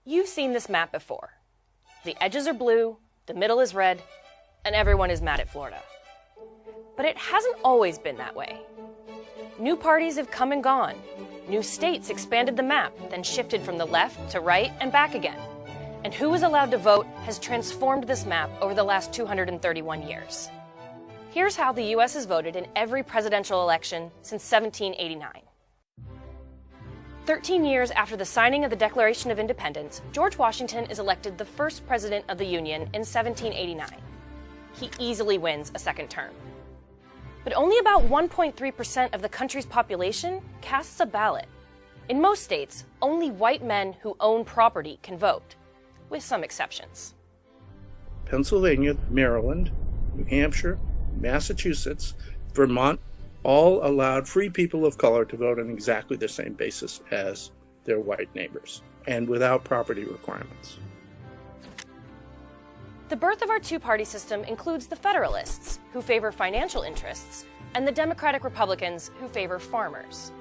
You've seen this map before. The edges are blue, the middle is red, and everyone is mad at Florida. But it hasn't always been that way. New parties have come and gone. New states expanded the map, then shifted from the left to right and back again. And who is allowed to vote has transformed this map over the last 231 years. Here's how the U.S. has voted in every presidential election since 1789. 13 years after the signing of the Declaration of Independence, George Washington is elected the first president of the Union in 1789. He easily wins a second term. But only about 1.3% of the country's population casts a ballot. In most states, only white men who own property can vote, with some exceptions. Pennsylvania, Maryland, New Hampshire, Massachusetts, Vermont, all allowed free people of color to vote on exactly the same basis as their white neighbors, and without property requirements. The birth of our two-party system includes the Federalists, who favor financial interests, and the Democratic Republicans, who favor farmers.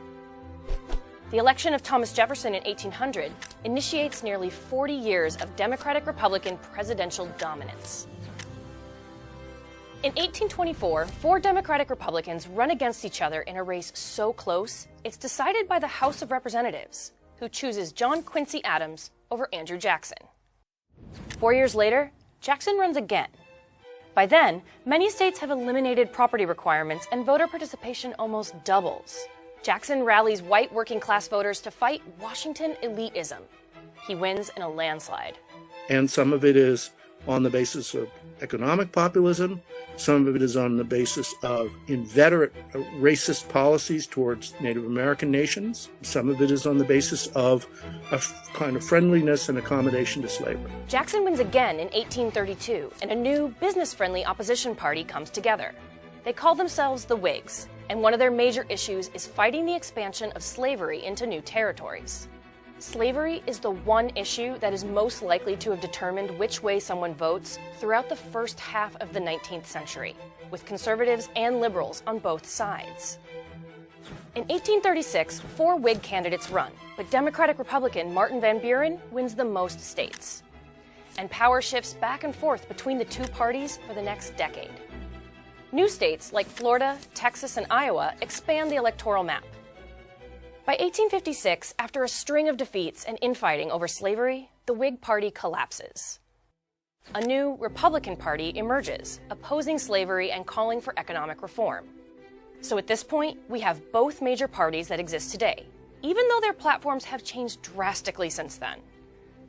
The election of Thomas Jefferson in 1800 initiates nearly 40 years of Democratic-Republican presidential dominance. In 1824, four Democratic Republicans run against each other in a race so close, it's decided by the House of Representatives, who chooses John Quincy Adams over Andrew Jackson. 4 years later, Jackson runs again. By then, many states have eliminated property requirements and voter participation almost doubles. Jackson rallies white working-class voters to fight Washington elitism. He wins in a landslide. And some of it is on the basis of economic populism. Some of it is on the basis of inveterate racist policies towards Native American nations. Some of it is on the basis of a kind of friendliness and accommodation to slavery. Jackson wins again in 1832, and a new business-friendly opposition party comes together. They call themselves the Whigs, and one of their major issues is fighting the expansion of slavery into new territories. Slavery is the one issue that is most likely to have determined which way someone votes throughout the first half of the 19th century, with conservatives and liberals on both sides. In 1836, four Whig candidates run, but Democratic-Republican Martin Van Buren wins the most states. And power shifts back and forth between the two parties for the next decade. New states like Florida, Texas, and Iowa expand the electoral map. By 1856, after a string of defeats and infighting over slavery, the Whig Party collapses. A new Republican Party emerges, opposing slavery and calling for economic reform. So at this point, we have both major parties that exist today, even though their platforms have changed drastically since then.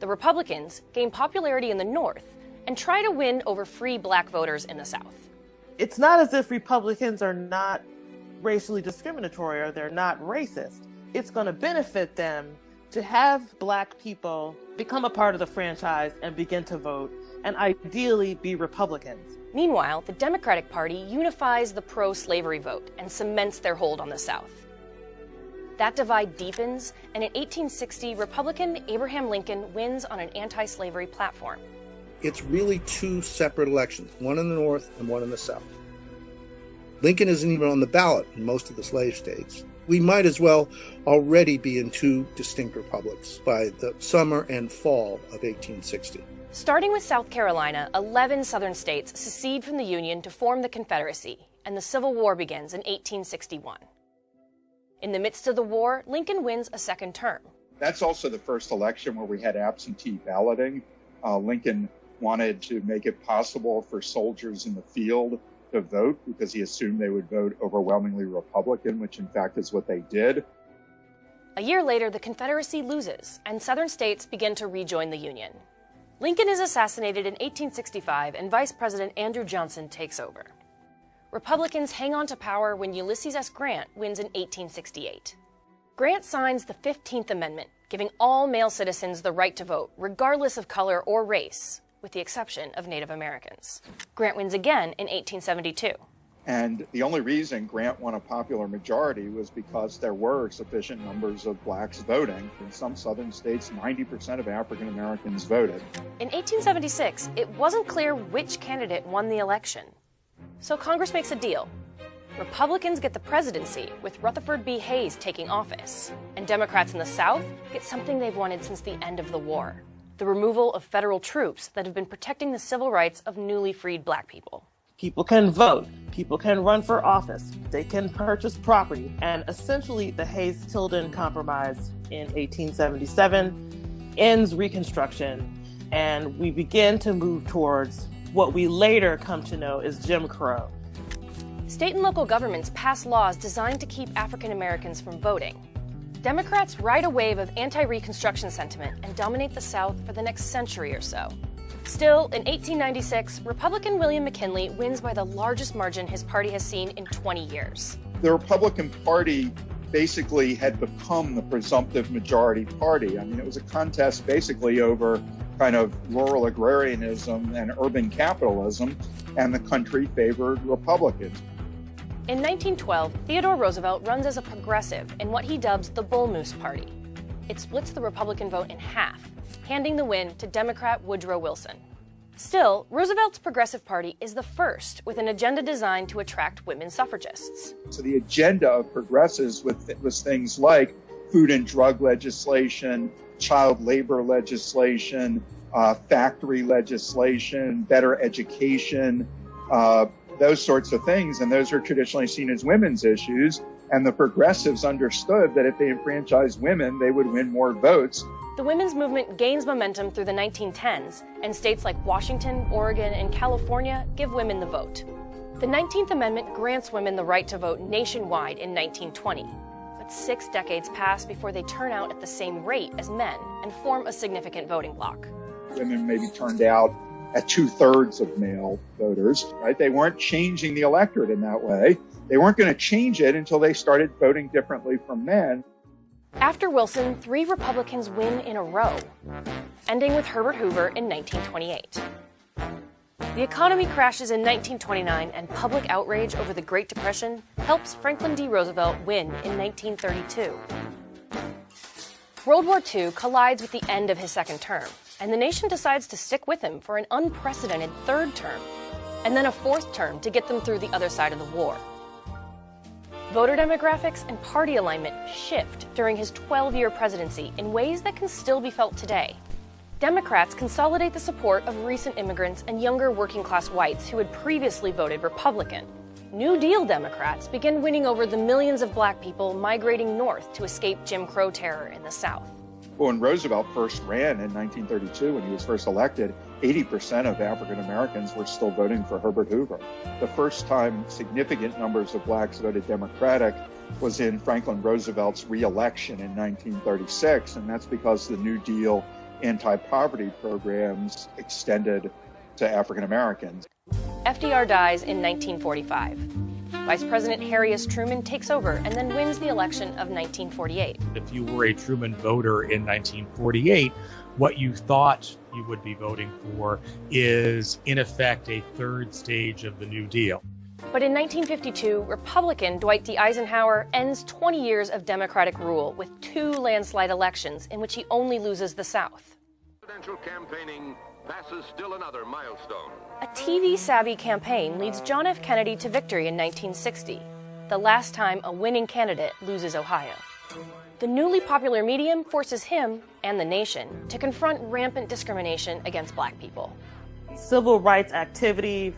The Republicans gain popularity in the North and try to win over free black voters in the South. It's not as if Republicans are not racially discriminatory or they're not racist. It's going to benefit them to have black people become a part of the franchise and begin to vote, and ideally be Republicans. Meanwhile, the Democratic Party unifies the pro-slavery vote and cements their hold on the South. That divide deepens, and in 1860, Republican Abraham Lincoln wins on an anti-slavery platform. It's really two separate elections, one in the North and one in the South. Lincoln isn't even on the ballot in most of the slave states. We might as well already be in two distinct republics by the summer and fall of 1860. Starting with South Carolina, 11 southern states secede from the Union to form the Confederacy, and the Civil War begins in 1861. In the midst of the war, Lincoln wins a second term. That's also the first election where we had absentee balloting. Lincoln wanted to make it possible for soldiers in the field to vote because he assumed they would vote overwhelmingly Republican, which in fact is what they did. A year later, the Confederacy loses, and southern states begin to rejoin the Union. Lincoln is assassinated in 1865, and Vice President Andrew Johnson takes over. Republicans hang on to power when Ulysses S. Grant wins in 1868. Grant signs the 15th Amendment, giving all male citizens the right to vote, regardless of color or race, with the exception of Native Americans. Grant wins again in 1872. And the only reason Grant won a popular majority was because there were sufficient numbers of blacks voting. In some southern states, 90% of African Americans voted. In 1876, it wasn't clear which candidate won the election. So Congress makes a deal. Republicans get the presidency, with Rutherford B. Hayes taking office, and Democrats in the South get something they've wanted since the end of the war: the removal of federal troops that have been protecting the civil rights of newly freed Black people. People can vote, people can run for office, they can purchase property, and essentially the Hayes-Tilden Compromise in 1877 ends Reconstruction, and we begin to move towards what we later come to know as Jim Crow. State and local governments pass laws designed to keep African Americans from voting. Democrats ride a wave of anti-Reconstruction sentiment and dominate the South for the next century or so. Still, in 1896, Republican William McKinley wins by the largest margin his party has seen in 20 years. The Republican Party basically had become the presumptive majority party. I mean, it was a contest basically over kind of rural agrarianism and urban capitalism, and the country favored Republicans. In 1912, Theodore Roosevelt runs as a progressive in what he dubs the Bull Moose Party. It splits the Republican vote in half, handing the win to Democrat Woodrow Wilson. Still, Roosevelt's Progressive Party is the first with an agenda designed to attract women suffragists. So the agenda of progressives was things like food and drug legislation, child labor legislation, factory legislation, better education, those sorts of things. And those are traditionally seen as women's issues. And the progressives understood that if they enfranchised women, they would win more votes. The women's movement gains momentum through the 1910s, and states like Washington, Oregon, and California give women the vote. The 19th Amendment grants women the right to vote nationwide in 1920. But 6 decades pass before they turn out at the same rate as men and form a significant voting bloc. Women maybe turned out at 2/3 of male voters, right? They weren't changing the electorate in that way. They weren't going to change it until they started voting differently from men. After Wilson, 3 Republicans win in a row, ending with Herbert Hoover in 1928. The economy crashes in 1929, and public outrage over the Great Depression helps Franklin D. Roosevelt win in 1932. World War II collides with the end of his second term, and the nation decides to stick with him for an unprecedented third term, and then a fourth term to get them through the other side of the war. Voter demographics and party alignment shift during his 12-year presidency in ways that can still be felt today. Democrats consolidate the support of recent immigrants and younger working-class whites who had previously voted Republican. New Deal Democrats begin winning over the millions of Black people migrating north to escape Jim Crow terror in the South. When Roosevelt first ran in 1932, when he was first elected, 80% of African Americans were still voting for Herbert Hoover. The first time significant numbers of Blacks voted Democratic was in Franklin Roosevelt's re-election in 1936, and that's because the New Deal anti-poverty programs extended to African Americans. FDR dies in 1945. Vice President Harry S. Truman takes over and then wins the election of 1948. If you were a Truman voter in 1948, what you thought you would be voting for is, in effect, a third stage of the New Deal. But in 1952, Republican Dwight D. Eisenhower ends 20 years of Democratic rule with 2 landslide elections in which he only loses the South. Presidential campaigning passes still another milestone. A TV-savvy campaign leads John F. Kennedy to victory in 1960, the last time a winning candidate loses Ohio. The newly popular medium forces him and the nation to confront rampant discrimination against Black people. Civil rights activity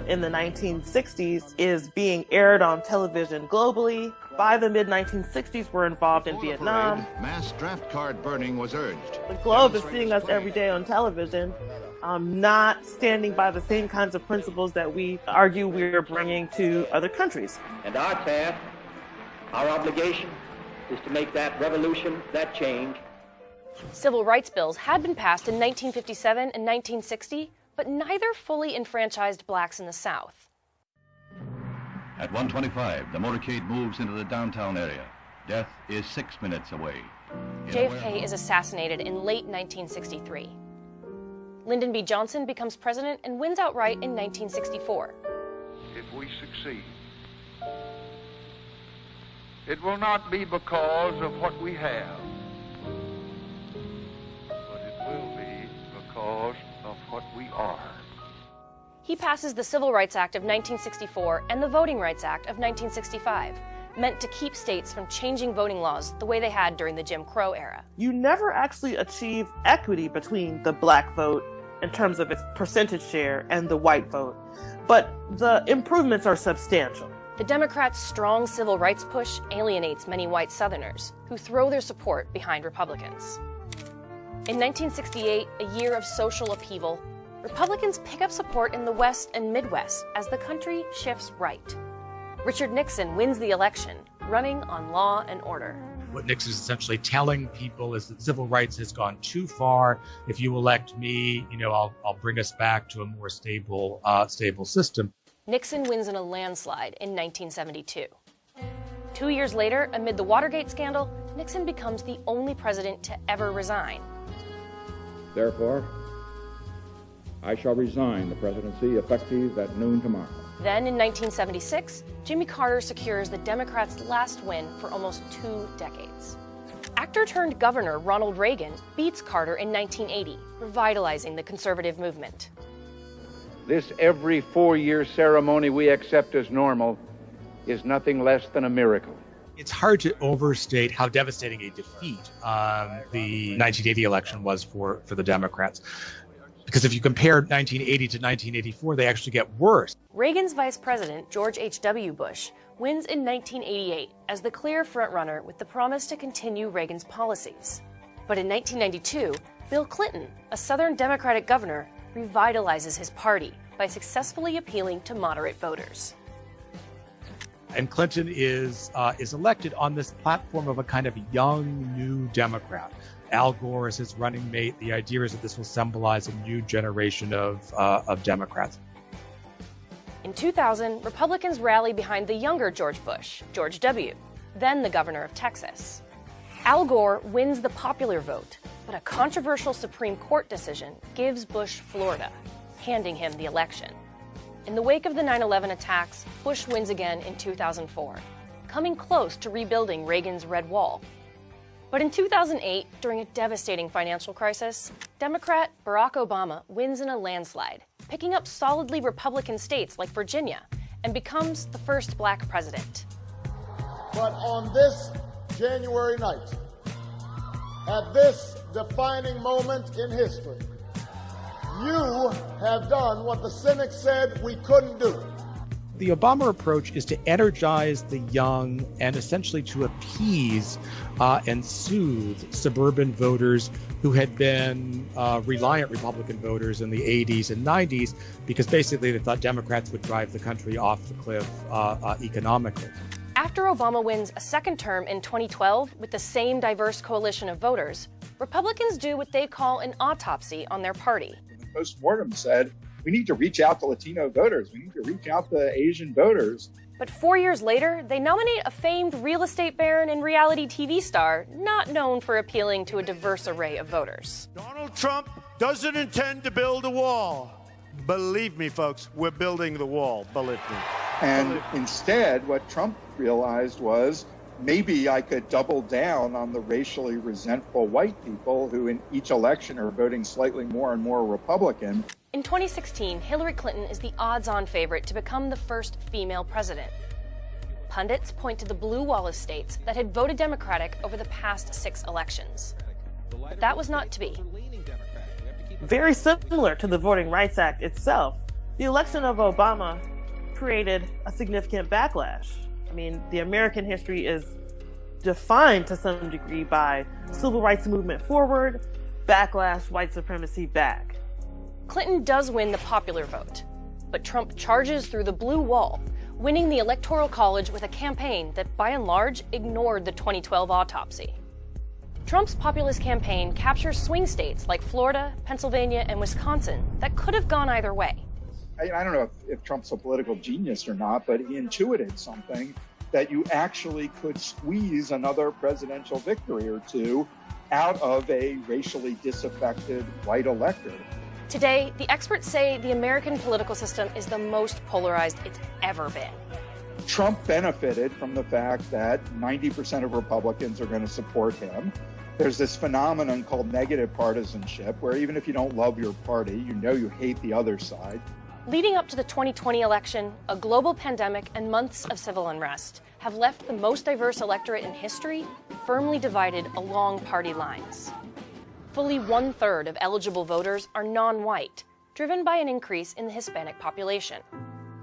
in the 1960s is being aired on television globally. By the mid-1960s, we're involved in Vietnam. Mass draft card burning was urged. The globe is seeing us every day on television, not standing by the same kinds of principles that we argue we're bringing to other countries. And our task, our obligation, is to make that revolution, that change. Civil rights bills had been passed in 1957 and 1960, but neither fully enfranchised Blacks in the South. At 1:25, the motorcade moves into the downtown area. Death is 6 minutes away. JFK is assassinated in late 1963. Lyndon B. Johnson becomes president and wins outright in 1964. If we succeed, it will not be because of what we have, but it will be because of what we are. He passes the Civil Rights Act of 1964 and the Voting Rights Act of 1965, meant to keep states from changing voting laws the way they had during the Jim Crow era. You never actually achieve equity between the black vote in terms of its percentage share and the white vote, but the improvements are substantial. The Democrats' strong civil rights push alienates many white Southerners who throw their support behind Republicans. In 1968, a year of social upheaval, Republicans pick up support in the West and Midwest as the country shifts right. Richard Nixon wins the election, running on law and order. What Nixon is essentially telling people is that civil rights has gone too far. If you elect me, I'll bring us back to a more stable system. Nixon wins in a landslide in 1972. 2 years later, amid the Watergate scandal, Nixon becomes the only president to ever resign. Therefore, I shall resign the presidency effective at noon tomorrow. Then in 1976, Jimmy Carter secures the Democrats' last win for almost 2 decades. Actor-turned-governor Ronald Reagan beats Carter in 1980, revitalizing the conservative movement. This every 4-year ceremony we accept as normal is nothing less than a miracle. It's hard to overstate how devastating a defeat the 1980 election was for the Democrats. Because if you compare 1980 to 1984, they actually get worse. Reagan's vice president, George H.W. Bush, wins in 1988 as the clear frontrunner with the promise to continue Reagan's policies. But in 1992, Bill Clinton, a Southern Democratic governor, revitalizes his party by successfully appealing to moderate voters. And Clinton is elected on this platform of a kind of young, new Democrat. Al Gore is his running mate. The idea is that this will symbolize a new generation of Democrats. In 2000, Republicans rally behind the younger George Bush, George W., then the governor of Texas. Al Gore wins the popular vote, but a controversial Supreme Court decision gives Bush Florida, handing him the election. In the wake of the 9/11 attacks, Bush wins again in 2004, coming close to rebuilding Reagan's Red Wall. But in 2008, during a devastating financial crisis, Democrat Barack Obama wins in a landslide, picking up solidly Republican states like Virginia, and becomes the first black president. But on this January night, at this defining moment in history, you have done what the cynics said we couldn't do. The Obama approach is to energize the young and essentially to appease and soothe suburban voters who had been reliant Republican voters in the 80s and 90s because basically they thought Democrats would drive the country off the cliff economically. After Obama wins a second term in 2012 with the same diverse coalition of voters, Republicans do what they call an autopsy on their party. Postmortem said, we need to reach out to Latino voters. We need to reach out to Asian voters. But 4 years later, they nominate a famed real estate baron and reality TV star not known for appealing to a diverse array of voters. Donald Trump doesn't intend to build a wall. Believe me, folks, we're building the wall. Believe me. And instead, what Trump realized was, maybe I could double down on the racially resentful white people who in each election are voting slightly more and more Republican. In 2016, Hillary Clinton is the odds-on favorite to become the first female president. Pundits point to the blue wall of states that had voted Democratic over the past 6 elections. But that was not to be. Very similar to the Voting Rights Act itself, the election of Obama created a significant backlash. I mean, the American history is defined to some degree by civil rights movement forward, backlash, white supremacy back. Clinton does win the popular vote, but Trump charges through the blue wall, winning the Electoral College with a campaign that, by and large, ignored the 2012 autopsy. Trump's populist campaign captures swing states like Florida, Pennsylvania, and Wisconsin that could have gone either way. I don't know if Trump's a political genius or not, but he intuited something that you actually could squeeze another presidential victory or two out of a racially disaffected white electorate. Today, the experts say the American political system is the most polarized it's ever been. Trump benefited from the fact that 90% of Republicans are going to support him. There's this phenomenon called negative partisanship, where even if you don't love your party, you know you hate the other side. Leading up to the 2020 election, a global pandemic and months of civil unrest have left the most diverse electorate in history firmly divided along party lines. Fully 1/3 of eligible voters are non-white, driven by an increase in the Hispanic population.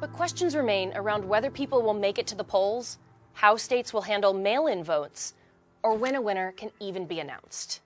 But questions remain around whether people will make it to the polls, how states will handle mail-in votes, or when a winner can even be announced.